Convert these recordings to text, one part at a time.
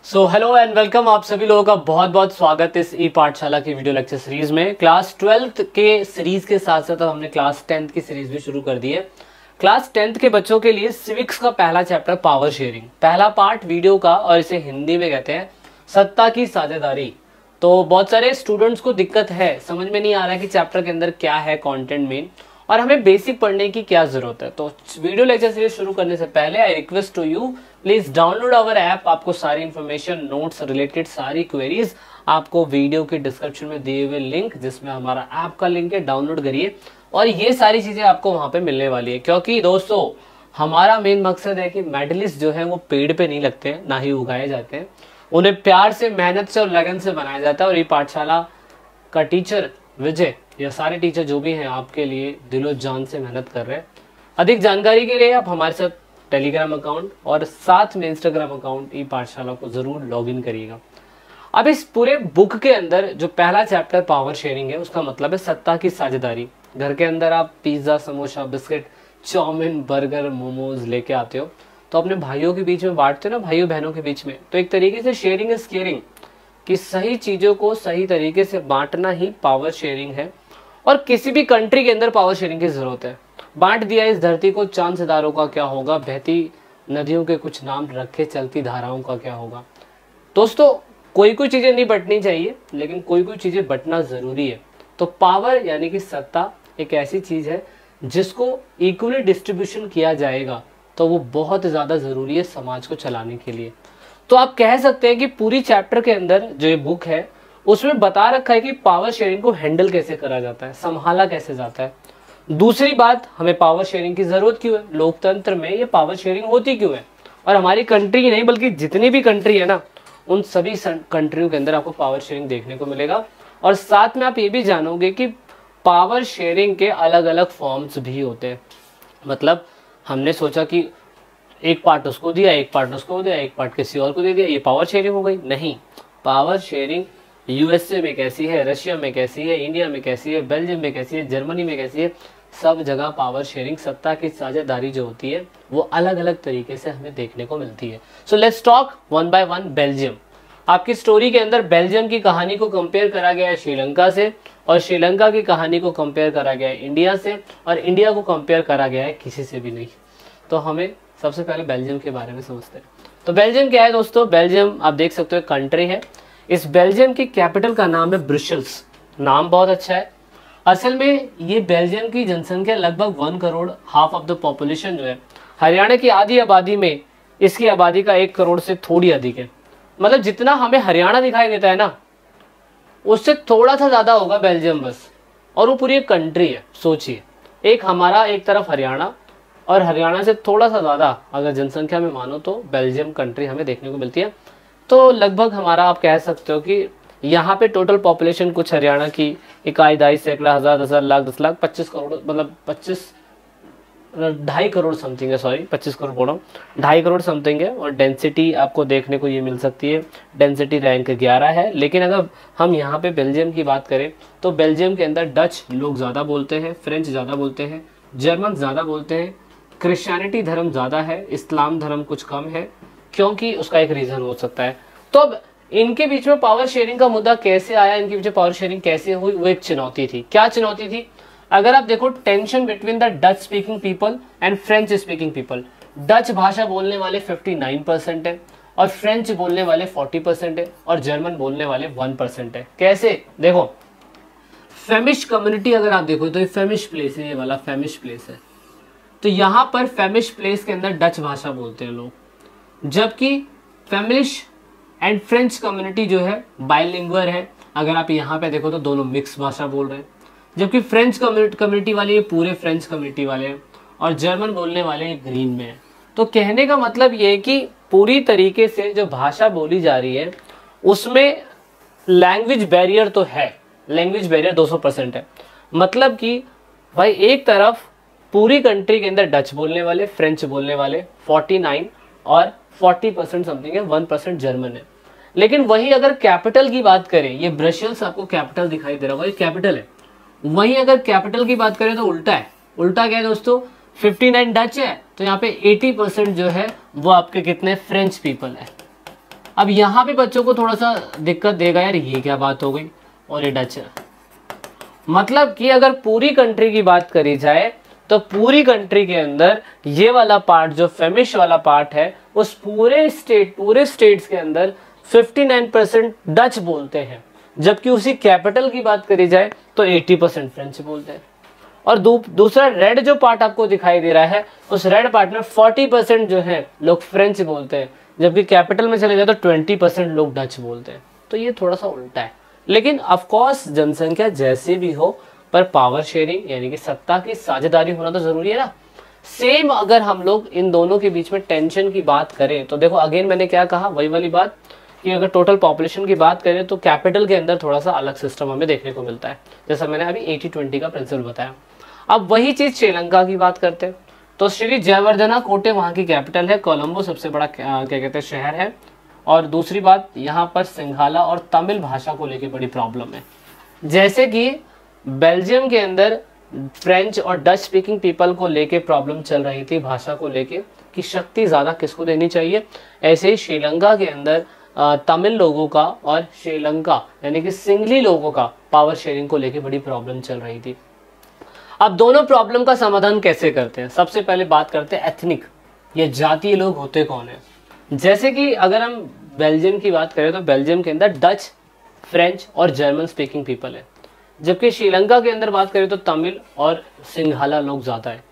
Hello and welcome. आप सभी लोगों का बहुत बहुत स्वागत इस ई पाठशाला की वीडियो लेक्चर सीरीज में। क्लास 12th के सीरीज के साथ साथ हमने क्लास 10th की सीरीज भी शुरू कर दी है। क्लास 10th के बच्चों के लिए सिविक्स का पहला चैप्टर पावर शेयरिंग, पहला पार्ट वीडियो का, और इसे हिंदी में कहते हैं सत्ता की साझेदारी। तो बहुत सारे स्टूडेंट्स को दिक्कत है, समझ में नहीं आ रहा है कि चैप्टर के अंदर क्या है कंटेंट मेन, और हमें बेसिक पढ़ने की क्या जरूरत है। तो वीडियो लेक्चर सीरीज शुरू करने से पहले I request to you, please download our app. आपको सारी इंफॉर्मेशन, नोट्स रिलेटेड सारी क्वेरीज आपको वीडियो के डिस्क्रिप्शन में दिए हुए लिंक, जिसमें हमारा ऐप का लिंक है, डाउनलोड करिए और ये सारी चीजें आपको वहां पे मिलने वाली है। क्योंकि दोस्तों हमारा मेन मकसद है कि मेडलिस्ट जो है वो पेड़ पे नहीं लगते हैं, ना ही उगाए जाते हैं, उन्हें प्यार से, मेहनत से और लगन से बनाया जाता है। और ये पाठशाला का टीचर विजय या सारे टीचर जो भी हैं आपके लिए दिलो जान से मेहनत कर रहे हैं। अधिक जानकारी के लिए आप हमारे साथ टेलीग्राम अकाउंट और साथ में इंस्टाग्राम अकाउंट ई पाठशाला को जरूर लॉगिन करिएगा। अब इस पूरे बुक के अंदर जो पहला चैप्टर पावर शेयरिंग है, उसका मतलब है सत्ता की साझेदारी। घर के अंदर आप pizza, samosa, biscuit, chowmein, burger, momos लेके आते हो तो अपने भाइयों के बीच में बांटते हो ना, भाइयों बहनों के बीच में। तो एक तरीके से शेयरिंग इज केयरिंग, कि सही चीजों को सही तरीके से बांटना ही पावर शेयरिंग है। और किसी भी कंट्री के अंदर पावर शेयरिंग की जरूरत है। बांट दिया इस धरती को, चांद सितारों का क्या होगा, बहती नदियों के कुछ नाम रखे, चलती धाराओं का क्या होगा। दोस्तों कोई कोई चीजें नहीं बटनी चाहिए, लेकिन कोई कोई चीजें बटना जरूरी है। तो पावर यानी कि सत्ता एक ऐसी चीज है जिसको इक्वली डिस्ट्रीब्यूशन किया जाएगा तो वो बहुत ज्यादा जरूरी है समाज को चलाने के लिए। तो आप कह सकते हैं कि पूरी चैप्टर के अंदर जो ये बुक है उसमें बता रखा है कि पावर शेयरिंग को हैंडल कैसे करा जाता है, संभाला कैसे जाता है। दूसरी बात, हमें पावर शेयरिंग की जरूरत क्यों है, लोकतंत्र में ये पावर शेयरिंग होती क्यों है। और हमारी कंट्री ही नहीं बल्कि जितनी भी कंट्री है ना, उन सभी कंट्रियों के अंदर आपको पावर शेयरिंग देखने को मिलेगा। और साथ में आप ये भी जानोगे कि पावर शेयरिंग के अलग अलग फॉर्म्स भी होते हैं। मतलब हमने सोचा कि एक पार्ट उसको दिया, एक पार्ट उसको दिया, एक पार्ट किसी और को दे दिया, ये पावर शेयरिंग हो गई। नहीं, पावर शेयरिंग यूएसए में कैसी है, रशिया में कैसी है, इंडिया में कैसी है, बेल्जियम में कैसी है, जर्मनी में कैसी है, सब जगह पावर शेयरिंग, सत्ता की साझेदारी जो होती है वो अलग अलग तरीके से हमें देखने को मिलती है। So let's talk one by one. Belgium, आपकी स्टोरी के अंदर बेल्जियम की कहानी को कंपेयर करा गया है श्रीलंका से, और श्रीलंका की कहानी को कंपेयर करा गया है इंडिया से, और इंडिया को कंपेयर करा गया है किसी से भी नहीं। तो हमें सबसे पहले बेल्जियम के बारे में समझते हैं। तो बेल्जियम क्या है दोस्तों, बेल्जियम आप देख सकते हो एक कंट्री है। इस बेल्जियम की कैपिटल का नाम है ब्रुसेल्स। नाम बहुत अच्छा है। असल में ये बेल्जियम की जनसंख्या लगभग 1 crore, half of the population जो है, हरियाणा की आधी आबादी में इसकी आबादी का 1 करोड़ से थोड़ी अधिक है। मतलब जितना हमें हरियाणा दिखाई देता है ना, उससे थोड़ा सा ज्यादा होगा बेल्जियम बस। और वो पूरी एक कंट्री है। सोचिए, एक हमारा एक तरफ हरियाणा, और हरियाणा से थोड़ा सा ज्यादा अगर जनसंख्या में मानो तो बेल्जियम कंट्री हमें देखने को मिलती है। तो लगभग हमारा आप कह सकते हो कि यहाँ पे टोटल पॉपुलेशन कुछ हरियाणा की इकाई, दाई, सैकड़ा, हजार, 10,000, लाख, 10 लाख, 25 करोड़, मतलब 2.5 करोड़ समथिंग है। सॉरी, 25 करोड़ बोल रहा हूँ, 2.5 करोड़ समथिंग है। और डेंसिटी आपको देखने को ये मिल सकती है, डेंसिटी रैंक 11 है। लेकिन अगर हम यहाँ पे बेल्जियम की बात करें तो बेल्जियम के अंदर डच लोग ज़्यादा बोलते हैं, फ्रेंच ज़्यादा बोलते हैं, जर्मन ज़्यादा बोलते हैं, क्रिश्चियनिटी धर्म ज़्यादा है, इस्लाम धर्म कुछ कम है, क्योंकि उसका एक रीज़न हो सकता है। तो अब इनके बीच में पावर शेयरिंग का मुद्दा कैसे आया, इनके बीच में पावर शेयरिंग कैसे हुई, वो एक चुनौती थी। क्या चुनौती थी? अगर आप देखो, tension between the Dutch speaking people and French speaking people. Dutch भाषा बोलने वाले 59% है, और फ्रेंच बोलने वाले 40% है, और जर्मन बोलने वाले 1% है। कैसे? देखो, फेमिश कम्युनिटी अगर आप देखो तो ये फेमिश प्लेस है, ये वाला फेमिश प्लेस है। तो यहाँ पर फेमिश प्लेस के अंदर डच भाषा बोलते हैं लोग, जबकि फेमिश एंड फ्रेंच कम्युनिटी जो है बाइलिंगुअल है। अगर आप यहाँ पे देखो तो दोनों मिक्स भाषा बोल रहे हैं, जबकि फ्रेंच कम्युनिटी वाले ये पूरे फ्रेंच कम्युनिटी वाले हैं, और जर्मन बोलने वाले ग्रीन में है। तो कहने का मतलब ये है कि पूरी तरीके से जो भाषा बोली जा रही है उसमें लैंग्वेज बैरियर तो है, लैंग्वेज बैरियर 200% है। मतलब कि भाई एक तरफ पूरी कंट्री के अंदर डच बोलने वाले, फ्रेंच बोलने वाले 49 और 40% समथिंग है, 1% जर्मन है। लेकिन वही अगर कैपिटल की बात करें, ये ब्रसेल्स आपको कैपिटल दिखाई दे रहा होगा, ये कैपिटल है। वही अगर कैपिटल की बात करें तो उल्टा है। उल्टा क्या है दोस्तों, 59 डच है, तो यहाँ पे 80% जो है वो आपके कितने फ्रेंच पीपल है। अब यहाँ पे बच्चों को थोड़ा सा दिक्कत देगा, यार ये क्या बात हो गई और ये डच है। मतलब कि अगर पूरी कंट्री की बात करी जाए तो पूरी कंट्री के अंदर ये वाला पार्ट जो फ्लेमिश वाला पार्ट है, उस पूरे स्टेट्स के अंदर 59% डच बोलते हैं, जबकि उसी कैपिटल की बात करी जाए तो 80% फ्रेंच बोलते हैं। और दूसरा रेड जो पार्ट आपको दिखाई दे रहा है, उस रेड पार्ट में 40% जो है लोग फ्रेंच बोलते हैं, जबकि कैपिटल में चले जाए तो 20% लोग डच बोलते हैं। तो ये थोड़ा सा उल्टा है, लेकिन ऑफकोर्स जनसंख्या जैसे भी हो पर पावर शेयरिंग यानी कि सत्ता की साझेदारी होना तो जरूरी है ना। सेम अगर हम लोग इन दोनों के बीच में टेंशन की बात करें तो देखो अगेन मैंने क्या कहा, वही वाली बात कि अगर टोटल पॉपुलेशन की बात करें तो कैपिटल के अंदर थोड़ा सा अलग सिस्टम हमें देखने को मिलता है, जैसा मैंने अभी 80-20 का प्रिंसिपल बताया। अब वही चीज श्रीलंका की बात करते हैं तो श्री जयवर्धना कोटे वहां की कैपिटल है, कोलंबो सबसे बड़ा क्या कहते हैं शहर है। और दूसरी बात, यहाँ पर सिंघाला और तमिल भाषा को लेकर बड़ी प्रॉब्लम है। जैसे कि बेल्जियम के अंदर फ्रेंच और डच स्पीकिंग पीपल को लेके प्रॉब्लम चल रही थी भाषा को लेके कि शक्ति ज्यादा किसको देनी चाहिए, ऐसे ही श्रीलंका के अंदर तमिल लोगों का और श्रीलंका यानी कि सिंगली लोगों का पावर शेयरिंग को लेके बड़ी प्रॉब्लम चल रही थी। अब दोनों प्रॉब्लम का समाधान कैसे करते हैं, सबसे पहले बात करते हैं एथनिक, ये जातीय लोग होते कौन है। जैसे कि अगर हम बेल्जियम की बात करें तो बेल्जियम के अंदर डच, फ्रेंच और जर्मन स्पीकिंग पीपल है, जबकि श्रीलंका के अंदर बात करें तो तमिल और सिंघाला लोग ज्यादा है।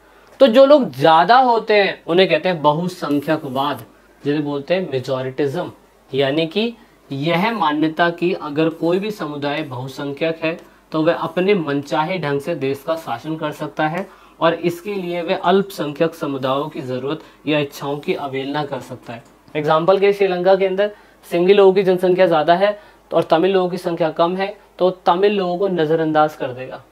तो जो लोग ज्यादा होते हैं उन्हें कहते हैं बहुसंख्यकवाद, जिन्हें बोलते हैं मेजोरिटिज्म, यानी कि यह मान्यता कि अगर कोई भी समुदाय बहुसंख्यक है तो वह अपने मनचाहे ढंग से देश का शासन कर सकता है और इसके लिए वह अल्पसंख्यक समुदायों की जरूरत या इच्छाओं की अवहेलना कर सकता है। एग्जाम्पल के श्रीलंका के अंदर सिंगली लोगों की जनसंख्या ज्यादा है और तमिल लोगों की संख्या कम है, तो तमिल लोगों को नजरअंदाज कर देगा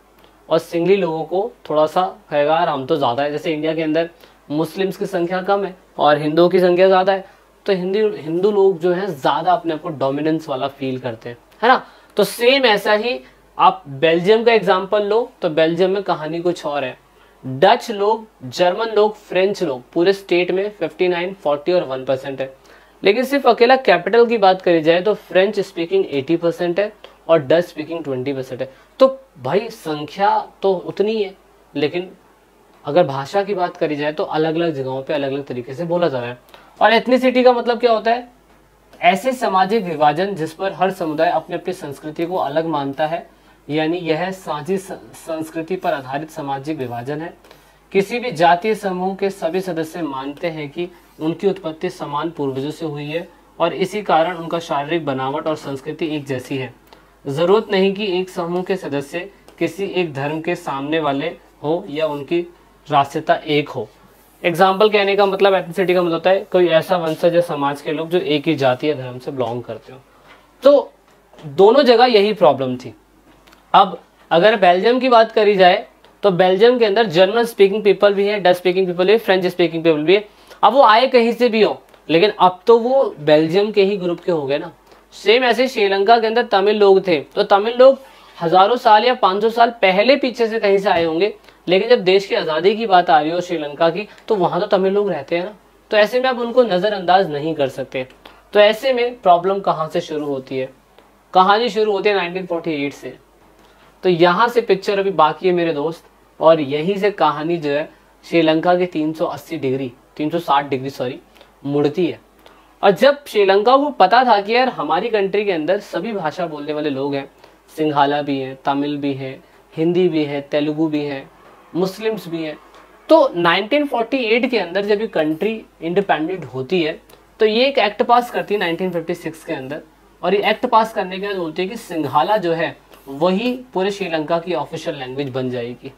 और सिंगली लोगों को थोड़ा सा कहेगा यार हम तो ज्यादा है। जैसे इंडिया के अंदर मुस्लिम्स की संख्या कम है और हिंदुओं की संख्या ज्यादा है, तो हिंदू लोग जो है ज्यादा अपने आप को डोमिनेंस वाला फील करते हैं, है ना। तो सेम ऐसा ही आप बेल्जियम का एग्जांपल लो तो बेल्जियम में कहानी कुछ और है। डच लोग, जर्मन लोग, फ्रेंच लोग पूरे स्टेट में 59, 40 और 1% है, लेकिन सिर्फ अकेला कैपिटल की बात करी जाए तो फ्रेंच स्पीकिंग 80% है और डच स्पीकिंग 20% है। तो भाई संख्या तो उतनी है, लेकिन अगर भाषा की बात करी जाए तो अलग अलग जगहों पे अलग अलग तरीके से बोला जा रहा है। और एथनिसिटी का मतलब क्या होता है, ऐसे सामाजिक विभाजन जिस पर हर समुदाय अपनी अपनी संस्कृति को अलग मानता है, यानी यह साझी संस्कृति पर आधारित सामाजिक विभाजन है। किसी भी जातीय समूह के सभी सदस्य मानते हैं कि उनकी उत्पत्ति समान पूर्वजों से हुई है और इसी कारण उनका शारीरिक बनावट और संस्कृति एक जैसी है। जरूरत नहीं कि एक समूह के सदस्य किसी एक धर्म के सामने वाले हो या उनकी राष्ट्रीयता एक हो। एग्जाम्पल कहने का मतलब, एथनिसिटी का मतलब होता है कोई ऐसा वंशज या समाज के लोग जो एक ही जाति या धर्म से बिलोंग करते हो। तो दोनों जगह यही प्रॉब्लम थी। अब अगर बेल्जियम की बात करी जाए तो बेल्जियम के अंदर जर्मन स्पीकिंग पीपल भी है, डच स्पीकिंग पीपल भी है, फ्रेंच स्पीकिंग पीपल भी है। अब वो आए कहीं से भी हो, लेकिन अब तो वो बेल्जियम के ही ग्रुप के हो गए ना। सेम ऐसे श्रीलंका के अंदर तमिल लोग थे, तो तमिल लोग हजारों साल या 500 साल पहले पीछे से कहीं से आए होंगे, लेकिन जब देश की आज़ादी की बात आ रही हो श्रीलंका की, तो वहां तो तमिल लोग रहते हैं ना। तो ऐसे में आप उनको नज़रअंदाज नहीं कर सकते। तो ऐसे में प्रॉब्लम कहाँ से शुरू होती है, कहानी शुरू होती है 1948 से। तो यहाँ से पिक्चर अभी बाकी है मेरे दोस्त, और यहीं से कहानी जो है श्रीलंका के 360 डिग्री मुड़ती है। और जब श्रीलंका को पता था कि यार हमारी कंट्री के अंदर सभी भाषा बोलने वाले लोग हैं, सिंघाला भी हैं, तमिल भी है, हिंदी भी है, तेलुगु भी है, मुस्लिम्स भी हैं, तो 1948 के अंदर जब ये कंट्री इंडिपेंडेंट होती है तो ये एक एक्ट पास करती है 1956 के अंदर। और ये एक्ट पास करने के बाद बोलती है कि सिंघाला जो है वही पूरे श्रीलंका की ऑफिशियल लैंग्वेज बन जाएगी।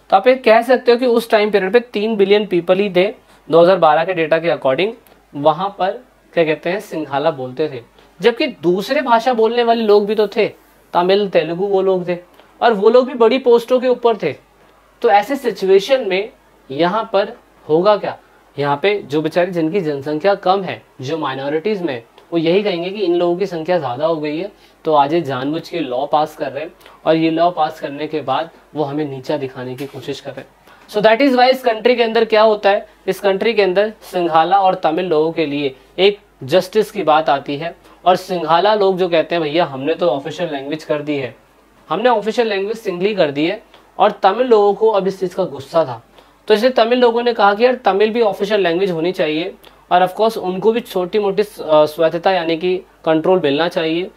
तो आप ये कह सकते हो कि उस टाइम पीरियड पे 3 बिलियन पीपल ही थे 2012 के डेटा के अकॉर्डिंग, वहां पर क्या कहते हैं सिंघाला बोलते थे। जबकि दूसरे भाषा बोलने वाले लोग भी तो थे, तमिल, तेलुगु, वो लोग थे, और वो लोग भी बड़ी पोस्टों के ऊपर थे। तो ऐसे सिचुएशन में यहाँ पर होगा क्या, यहाँ पे जो बेचारे जिनकी जनसंख्या कम है, जो माइनॉरिटीज में, वो यही कहेंगे कि इन लोगों की संख्या ज्यादा हो गई है, तो आज ये जानबूझ के लॉ पास कर रहे हैं, और ये लॉ पास करने के बाद वो हमें नीचा दिखाने की कोशिश कर रहे हैं। सो दैट इज वाई इस कंट्री के अंदर क्या होता है, इस कंट्री के अंदर सिंघाला और तमिल लोगों के लिए एक जस्टिस की बात आती है, और सिंघाला लोग जो कहते हैं भैया हमने तो ऑफिशियल लैंग्वेज कर दी है, हमने ऑफिशियल लैंग्वेज सिंगली कर दी है, और तमिल लोगों को अब इस चीज़ का गुस्सा था, तो इसलिए तमिल लोगों ने कहा कि यार तमिल भी ऑफिशियल लैंग्वेज होनी चाहिए, और ऑफकोर्स उनको भी छोटी मोटी स्वायत्तता यानी कि कंट्रोल मिलना चाहिए,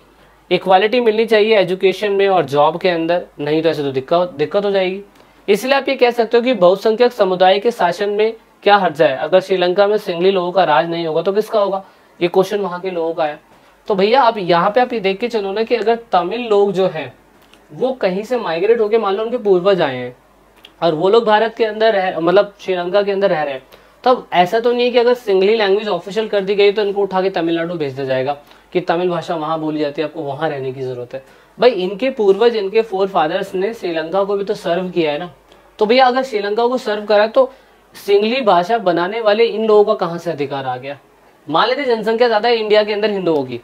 इक्वालिटी मिलनी चाहिए एजुकेशन में और जॉब के अंदर, नहीं तो ऐसे तो दिक्कत हो जाएगी। इसलिए आप ये कह सकते हो कि बहुसंख्यक समुदाय के शासन में क्या हर्ज है, अगर श्रीलंका में सिंगली लोगों का राज नहीं होगा तो किसका होगा, ये क्वेश्चन वहां के लोगों का है। तो भैया आप यहाँ पे आप ये देख के चलो ना कि अगर तमिल लोग जो है वो कहीं से माइग्रेट होके मान लो उनके पूर्वज आए हैं और वो लोग भारत के अंदर रह मतलब श्रीलंका के अंदर रह रहे हैं, तब ऐसा तो नहीं है कि अगर सिंगली लैंग्वेज ऑफिशियल कर दी गई तो इनको उठा के तमिलनाडु भेज दिया जाएगा कि तमिल भाषा वहां बोली जाती है, आपको वहां रहने की जरूरत है। भाई इनके पूर्वज, इनके फोर फादर्स ने श्रीलंका को भी तो सर्व किया है ना, तो भैया अगर श्रीलंका को सर्व करा तो सिंगली भाषा बनाने वाले इन लोगों का कहाँ से अधिकार आ गया। मान लेते जनसंख्या ज्यादा है इंडिया के अंदर हिंदुओं की,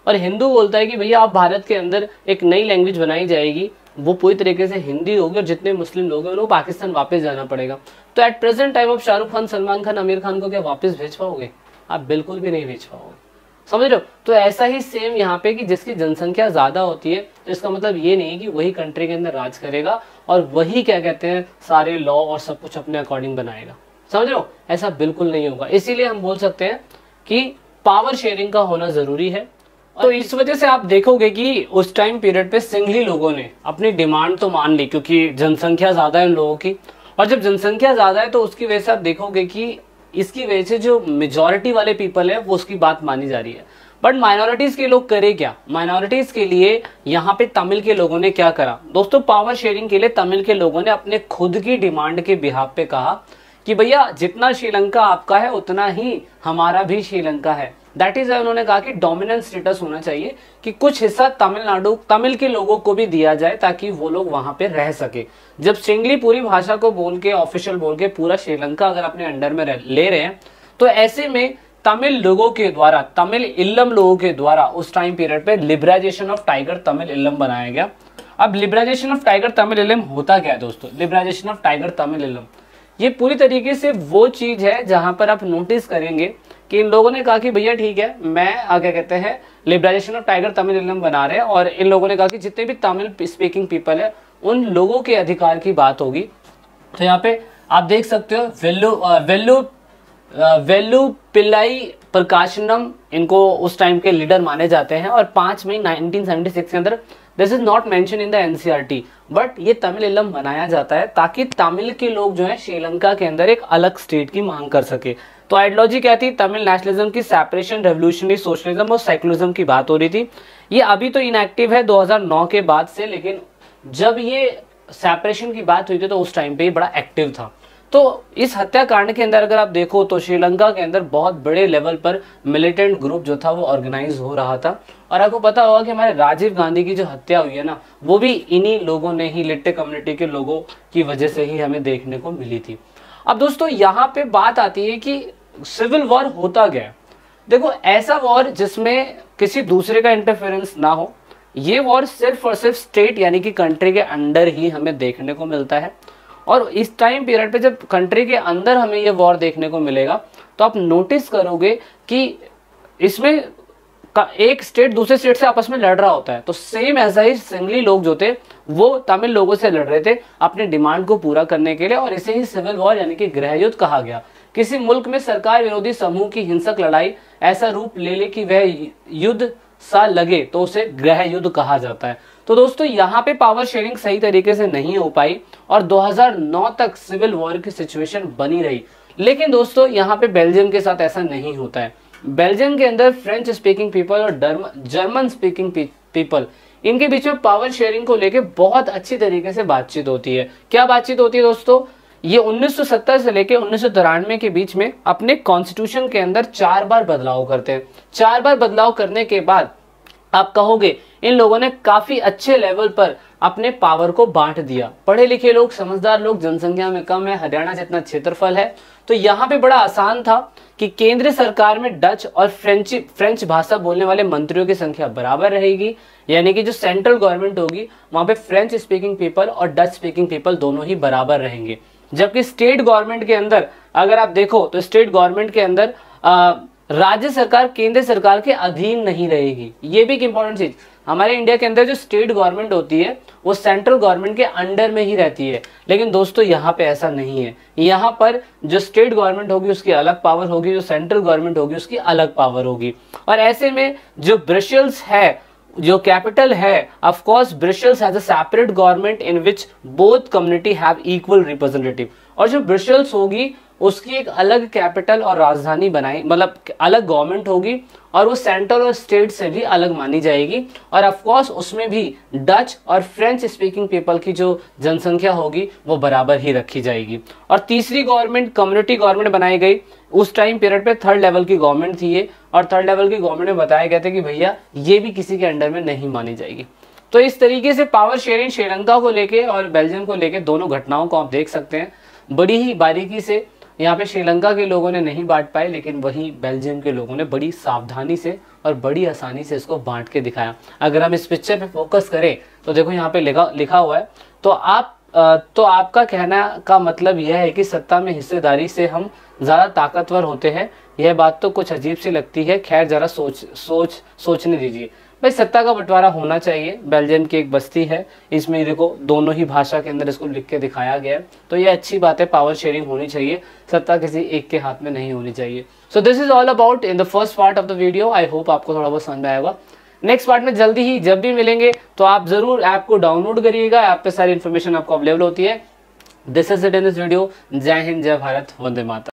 और हिंदू बोलता है कि भैया आप भारत के अंदर एक नई लैंग्वेज बनाई जाएगी, वो पूरी तरीके से हिंदी होगी, और जितने मुस्लिम लोग हैं उनको पाकिस्तान वापस जाना पड़ेगा। तो at present time of Shahrukh Khan, Salman Khan, Aamir Khan को क्या वापस भेज पाओगे? आप बिल्कुल भी नहीं भेज पाओगे, समझ रहे हो। तो ऐसा ही सेम यहाँ पे कि जिसकी जनसंख्या ज्यादा होती है तो इसका मतलब ये नहीं है कि वही कंट्री के अंदर राज करेगा और वही क्या कहते हैं सारे लॉ और सब कुछ अपने अकॉर्डिंग बनाएगा, समझ रहे हो, ऐसा बिल्कुल नहीं होगा। इसीलिए हम बोल सकते हैं कि पावर शेयरिंग का होना जरूरी है। तो इस वजह से आप देखोगे कि उस टाइम पीरियड पे सिंघली लोगों ने अपनी डिमांड तो मान ली, क्योंकि जनसंख्या ज्यादा है उन लोगों की, और जब जनसंख्या ज्यादा है तो उसकी वजह से आप देखोगे कि इसकी वजह से जो मेजॉरिटी वाले पीपल है वो उसकी बात मानी जा रही है। बट माइनॉरिटीज के लोग करे क्या, माइनॉरिटीज के लिए यहाँ पे तमिल के लोगों ने क्या करा दोस्तों, पावर शेयरिंग के लिए तमिल के लोगों ने अपने खुद की डिमांड के बिहाफ पे कहा कि भैया जितना श्रीलंका आपका है उतना ही हमारा भी श्रीलंका है। दैट इज उन्होंने कहा कि डोमिनेंट स्टेटस होना चाहिए, कि कुछ हिस्सा तमिलनाडु तमिल के लोगों को भी दिया जाए ताकि वो लोग वहां पे रह सके। जब सिंगली पूरी भाषा को बोल के ऑफिशियल बोल के पूरा श्रीलंका अगर अपने अंडर में ले रहे हैं, तो ऐसे में तमिल लोगों के द्वारा, तमिल इल्लम लोगों के द्वारा उस टाइम पीरियड पे लिबराइजेशन ऑफ टाइगर तमिल इल्लम बनाया गया। अब लिबराइजेशन ऑफ टाइगर तमिल इल्लम होता क्या है दोस्तों, लिबराइजेशन ऑफ टाइगर तमिल इल्लम ये पूरी तरीके से वो चीज है जहां पर आप नोटिस करेंगे कि इन लोगों ने कहा कि भैया ठीक है, मैं क्या कहते हैं लिबराइजेशन ऑफ टाइगर तमिल इल्लम बना रहे हैं, और इन लोगों ने कहा कि जितने भी तमिल स्पीकिंग पीपल है उन लोगों के अधिकार की बात होगी। तो यहाँ पे आप देख सकते हो वेल्लू पिल्लाई प्रकाशनम इनको उस टाइम के लीडर माने जाते हैं, और 5 मई 1976 के अंदर this is not mention in the NCERT, but ये तमिल इल्लम बनाया जाता है ताकि तमिल के लोग जो है श्रीलंका के अंदर एक अलग स्टेट की मांग कर सके। तो आइडियोलॉजी क्या थी, तमिल नेशनलिज्म की, सेपरेशन, रेवोल्यूशनरी सोशलिज्म और सेकुलरिज्म की बात हो रही थी। ये अभी तो इनएक्टिव है 2009 के बाद से, लेकिन जब ये सेपरेशन की बात हुई थी तो उस टाइम पे ये बड़ा एक्टिव था। तो इस हत्याकांड के अंदर अगर आप देखो तो श्रीलंका के अंदर बहुत बड़े लेवल पर मिलिटेंट ग्रुप जो था वो ऑर्गेनाइज हो रहा था, और आपको पता होगा कि हमारे राजीव गांधी की जो हत्या हुई है ना, वो भी इन्हीं लोगों ने ही, लिट्टे कम्युनिटी के लोगों की वजह से ही हमें देखने को मिली थी। अब दोस्तों यहाँ पे बात आती है कि सिविल वॉर होता गया। देखो ऐसा वॉर जिसमें किसी दूसरे का इंटरफेरेंस ना हो, ये वॉर सिर्फ और सिर्फ स्टेट यानी कि कंट्री के अंडर ही हमें देखने को मिलता है। और इस टाइम पीरियड पे जब कंट्री के अंदर हमें ये वॉर देखने को मिलेगा तो आप नोटिस करोगे कि इसमें एक स्टेट दूसरे स्टेट से आपस में लड़ रहा होता है। तो सेम ऐसा ही सिंगली लोग जो थे वो तमिल लोगों से लड़ रहे थे अपने डिमांड को पूरा करने के लिए, और इसे ही सिविल वॉर यानी कि गृह युद्ध कहा गया। किसी मुल्क में सरकार विरोधी समूह की हिंसक लड़ाई ऐसा रूप ले ले कि वह युद्ध सा लगे तो उसे गृह युद्ध कहा जाता है। तो दोस्तों यहाँ पे पावर शेयरिंग सही तरीके से नहीं हो पाई और 2009 तक सिविल वॉर की सिचुएशन बनी रही। लेकिन दोस्तों यहाँ पे बेल्जियम के साथ ऐसा नहीं होता है। बेल्जियम के अंदर फ्रेंच स्पीकिंग पीपल और जर्मन स्पीकिंग पीपल, इनके बीच में पावर शेयरिंग को लेके बहुत अच्छी तरीके से बातचीत होती है। क्या बातचीत होती है दोस्तों, ये 1970 से लेके 1993 के बीच में अपने कॉन्स्टिट्यूशन के अंदर 4 बार बदलाव करते हैं। 4 बार बदलाव करने के बाद आप कहोगे इन लोगों ने काफी अच्छे लेवल पर अपने पावर को बांट दिया। पढ़े लिखे लोग, समझदार लोग, जनसंख्या में कम है, हरियाणा जितना क्षेत्रफल है, तो यहाँ पे बड़ा आसान था कि केंद्र सरकार में डच और फ्रेंच भाषा बोलने वाले मंत्रियों की संख्या बराबर रहेगी, यानी कि जो सेंट्रल गवर्नमेंट होगी वहां पे फ्रेंच स्पीकिंग पीपल और डच स्पीकिंग पीपल दोनों ही बराबर रहेंगे। जबकि स्टेट गवर्नमेंट के अंदर अगर आप देखो तो स्टेट गवर्नमेंट के अंदर राज्य सरकार केंद्र सरकार के अधीन नहीं रहेगी। ये भी एक इंपॉर्टेंट चीज, हमारे इंडिया के अंदर जो स्टेट गवर्नमेंट होती है वो सेंट्रल गवर्नमेंट के अंडर में ही रहती है, लेकिन दोस्तों यहाँ पे ऐसा नहीं है। यहाँ पर जो स्टेट गवर्नमेंट होगी उसकी अलग पावर होगी, जो सेंट्रल गवर्नमेंट होगी उसकी अलग पावर होगी। और ऐसे में जो ब्रसेल्स है, जो कैपिटल है, of course Brussels has a separate government in which both community have equal representative. और जो ब्रसेल्स होगी उसकी एक अलग कैपिटल और राजधानी बनाई, मतलब अलग गवर्नमेंट होगी और वो सेंट्रल और स्टेट से भी अलग मानी जाएगी। और ऑफ कोर्स उसमें भी डच और फ्रेंच स्पीकिंग पीपल की जो जनसंख्या होगी वो बराबर ही रखी जाएगी। और तीसरी गवर्नमेंट कम्युनिटी गवर्नमेंट बनाई गई। उस टाइम पीरियड पे थर्ड लेवल की गवर्नमेंट थी ये, और थर्ड लेवल की गवर्नमेंट में बताया गया था कि भैया ये भी किसी के अंडर में नहीं मानी जाएगी। तो इस तरीके से पावर शेयरिंग श्रीलंका को लेके और बेल्जियम को लेके दोनों घटनाओं को आप देख सकते हैं। बड़ी ही बारीकी से यहाँ पे श्रीलंका के लोगों ने नहीं बांट पाए, लेकिन वहीं बेल्जियम के लोगों ने बड़ी सावधानी से और बड़ी आसानी से इसको बांट के दिखाया। अगर हम इस पिक्चर पे फोकस करें तो देखो यहाँ पे लिखा हुआ है। तो आपका कहना का मतलब यह है कि सत्ता में हिस्सेदारी से हम ज्यादा ताकतवर होते हैं। यह बात तो कुछ अजीब सी लगती है, खैर जरा सोचने दीजिए। भाई सत्ता का बंटवारा होना चाहिए। बेल्जियम की एक बस्ती है, इसमें देखो दोनों ही भाषा के अंदर इसको लिख के दिखाया गया है, तो ये अच्छी बात है। पावर शेयरिंग होनी चाहिए, सत्ता किसी एक के हाथ में नहीं होनी चाहिए। So this is all about in the first part of the video. I hope आपको थोड़ा बहुत समझ में आएगा। नेक्स्ट पार्ट में जल्दी ही जब भी मिलेंगे तो आप जरूर ऐप को डाउनलोड करिएगा, ऐप पे सारी इन्फॉर्मेशन आपको अवेलेबल होती है। This is it in this video. जय हिंद, जय भारत, वंदे मातरम।